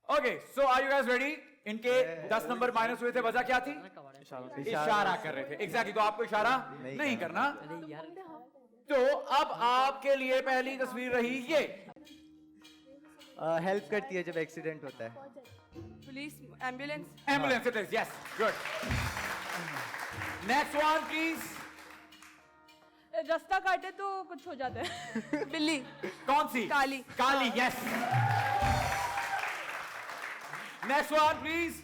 Okay so are you guys ready? इनके 10 number minus हुए थे, वजह क्या थी? इशारा कर रहे थे। एग्जैक्टली तो आपको इशारा नहीं करना। तो अब आपके लिए पहली तस्वीर रही ये। हेल्प करती है जब एक्सीडेंट होता है। Police, ambulance. Ambulance it is, yes good. Next one please. रास्ता काटे तो कुछ हो जाता है। बिल्ली। कौन सी? काली। काली, यस। Next one please.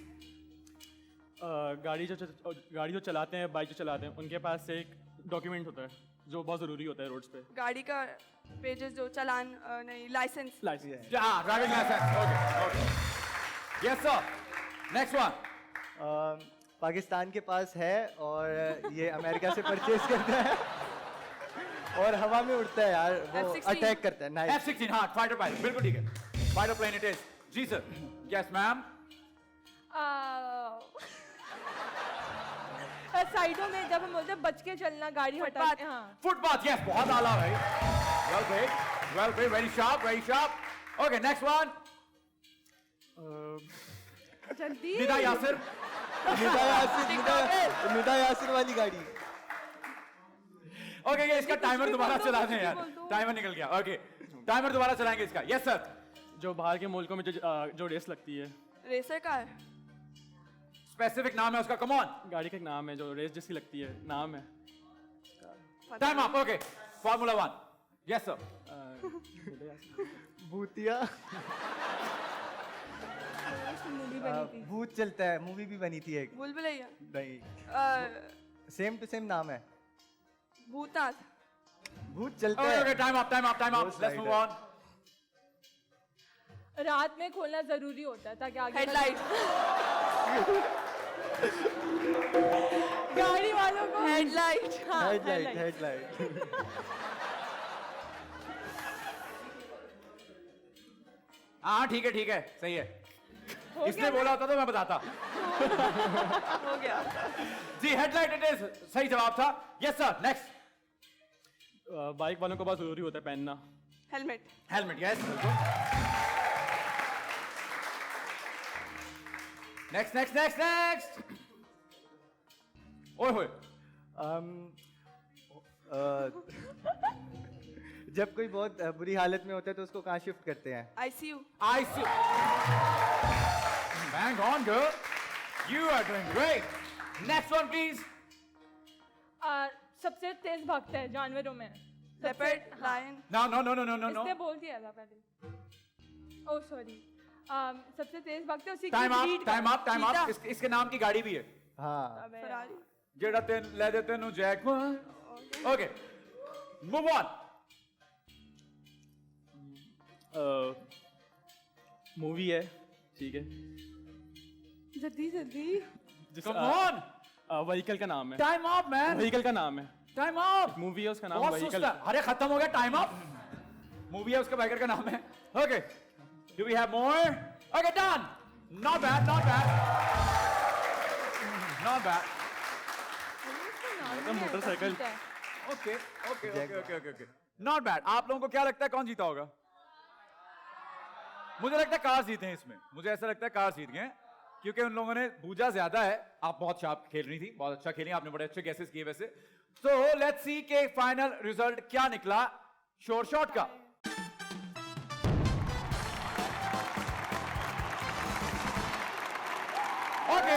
गाड़ी जो चलाते हैं, बाइक जो चलाते हैं, उनके पास एक डॉक्यूमेंट होता है जो बहुत जरूरी होता है रोड्स पे। गाड़ी का पेजेस जो चालान, नहीं licence. Licence. Driving licence. Okay okay yes sir. Next one. Pakistan के पास है और ये अमेरिका से परचेज करता है और हवा में उड़ता है यार, वो F-16 अटैक करता है। नाइस। F-16 हाँ, फाइटर पायलट, बिल्कुल ठीक है। Fighter plane it is. जी सर। Yes ma'am. साइडों में जब हम बोलते हैं बच के चलना, गाड़ी हटा के, हाँ। फुटपाथ, यस, बहुत आला भाई। Well played, very sharp, very sharp. Okay next one. जल्दी। निदा यासिर। निदा यासिर वाली गाड़ी। ओके ये इसका टाइमर दोबारा चला दें यार, टाइमर निकल गया। ओके टाइमर दोबारा चलाएंगे इसका। Yes sir. जो बाहर के मुल्कों में जो रेस लगती है, रेसर कार। स्पेसिफिक नाम है उसका, कम ऑन। गाड़ी का एक नाम है जो रेस जिसकी लगती है, नाम है। Time up. Okay formula 1। Yes sir. भूतिया। मूवी बनी थी। भूत चलता है, मूवी भी बनी थी एक। बुलबुलैया। नहीं, सेम टू सेम नाम है। भूतनाथ। भूत चलता है। Okay time up, time up, time up. Ghost let's move rider. On. रात में खोलना जरूरी होता है ताकि आगे हेडलाइट। गाड़ी वालों को हेडलाइट। हाँ, हेडलाइट, headlight। हेडलाइट। हाँ ठीक है, ठीक है, सही है। हो इसने गया बोला होता तो मैं बताता। हो गया। जी हेडलाइट इट इज, सही जवाब था। Yes sir. नेक्स्ट। बाइक वालों को बहुत जरूरी होता है पहनना। हेलमेट। हेलमेट, यस बिल्कुल। Next next next next. ओए होए। जब कोई बहुत बुरी हालत में होता है तो उसको कहाँ शिफ्ट करते हैं? ICU. ICU. Bang on, girl. You are doing great. Next one, please. सबसे तेज भागता है जानवरों में। Leopard, lion. No, no, no, no, no, no, no. इसने बोल दिया था पहले। Oh sorry. सबसे तेज भागता है उसी की Time up, breed time का। up, time up. इसके नाम की गाड़ी भी है। हाँ। फरारी। जेड़ा तेन ले देते नु jack. Okay. Move on. Movie है, ठीक है, जल्दी जल्दी। Come on. व्हीकल का नाम है। Time up, man. व्हीकल का नाम है। Time up. मूवी है, उसका नाम बहुत व्हीकल। सुस्त है। अरे खत्म हो गया, टाइम अप। मूवी है, उसका बाइकर का नाम है। Okay do we have more? Okay done. Not bad, not bad, not bad. Motorcycle. Okay okay okay okay okay okay not bad. आप लोगों को क्या लगता है कौन जीता होगा? मुझे लगता है कार जीते हैं इसमें। मुझे ऐसा लगता है कार जीत गए हैं, क्योंकि उन लोगों ने बूझा ज्यादा है। आप बहुत शार्प खेल रही थी, बहुत अच्छा खेली आपने, बड़े अच्छे गेसेस किए वैसे। तो लेट्स सी के फाइनल रिजल्ट क्या निकला शोर शॉट का। ओके